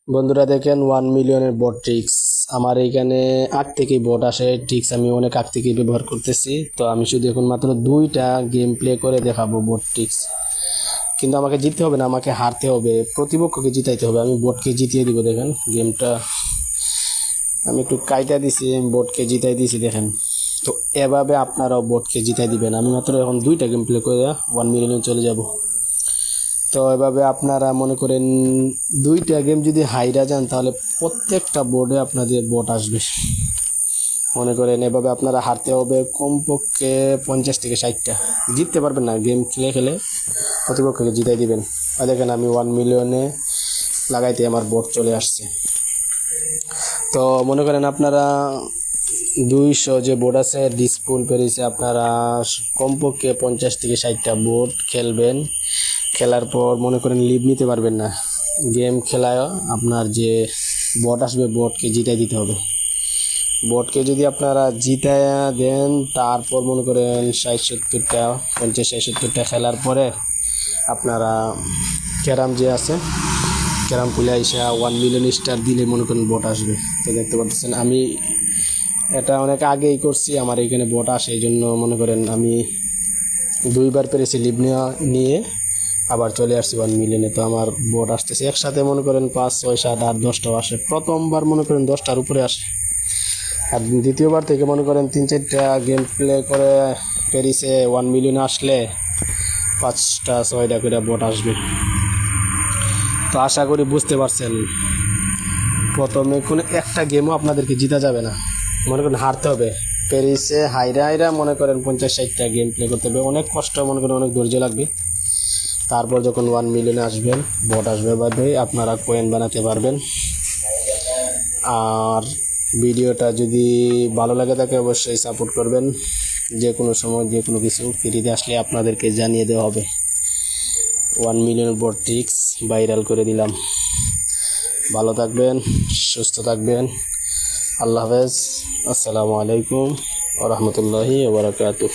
বন্ধুরা দেখেন 1 মিলিয়নের বট ট্রিক্স আমার এইখানে আগ থেকেই বট আসে ট্রিক্স আমি অনেক আগ থেকেই ব্যবহার করতেছি। তো আমি শুধু এখন মাত্র 2টা গেম প্লে করে দেখাবো বট ট্রিক্স। কিন্তু আমাকে জিততে হবে না, আমাকে হারতে হবে, প্রতিপক্ষকে জিতাইতে হবে। আমি বটকে জিতিয়ে দিব। দেখেন গেমটা আমি একটু কাইটা দিছি, আমি বটকে জিতাই দিয়েছি দেখেন। তো এভাবে আপনারাও বটকে জিতাই দিবেন। আমি মাত্র এখন 2টা গেম প্লে করে 1 মিলিয়নে চলে যাব। তো এভাবে আপনারা মনে করেন 2টা গেম যদি হাইরা যান তাহলে প্রত্যেকটা বোর্ডে আপনাদের বট আসবে। মনে করেন এভাবে আপনারা হারতে হবে কমপক্ষে 50 থেকে 60টা। জিততে পারবেন না, গেম খেলে খেলে প্রতিপক্ষকে জিতাই দিবেন। আর দেখেন আমি 1 মিলিয়নে লাগাইতে আমার বট চলে আসছে। তো মনে করেন আপনারা 200 যে বোর্ড আছে ডিসপুল পেরেছে, আপনারা কমপক্ষে 50 থেকে 60টা বোর্ড খেলবেন। খেলার পর মনে করেন লিভ নিতে পারবেন না। গেম খেলায় আপনার যে বট আসবে বটকে জিতাই দিতে হবে। বটকে যদি আপনারা জিতায় দেন তারপর মনে করেন 60-70টা 50-60টা খেলার পরে আপনারা ক্যারাম যে আছে ক্যারাম খুলে এসে 1 মিলিয়ন স্টার দিলে মনে করেন বট আসবে। তো দেখতে পাচ্ছেন আমি এটা অনেক আগেই করছি, আমার এখানে বট আসে। এই জন্য মনে করেন আমি 2বার পেরেছি লিভ নিয়ে আবার চলে আসছি 1 মিলিয়নে। তো আমার বট আসতেছে একসাথে মনে করেন 5, 6, 7, 8, 10টাও আসে। প্রথমবার মনে করেন 10টার উপরে আসে, আর দ্বিতীয়বার থেকে মনে করেন 3-4টা গেম প্লে করে পেরিসে 1 মিলিয়নে আসলে 5টা 6টা করে বট আসবে। তো আশা করি বুঝতে পারছেন। প্রথমে কোনো একটা গেমও আপনাদেরকে জিতা যাবে না, মনে করেন হারতে হবে। পেরিসে হাইরা হাইরা মনে করেন 50-60টা গেম প্লে করতে হবে। অনেক কষ্ট, মনে করেন অনেক ধৈর্য লাগবে। তারপর যখন 1 মিলিয়নে আসবেন বট আসবে, বাদে আপনারা কয়েন বানাতে পারবেন। আর ভিডিওটা যদি ভালো লাগে থাকে অবশ্যই সাপোর্ট করবেন। যে কোনো সময় যে কোনো কিছু ফ্রিতে আসলে আপনাদেরকে জানিয়ে দেওয়া হবে। 1 মিলিয়ন বট ট্রিক্স ভাইরাল করে দিলাম। ভালো থাকবেন, সুস্থ থাকবেন। আল্লাহ হাফেজ। আসসালামু আলাইকুম ওয়া রাহমাতুল্লাহি ওয়া বারাকাতুহু।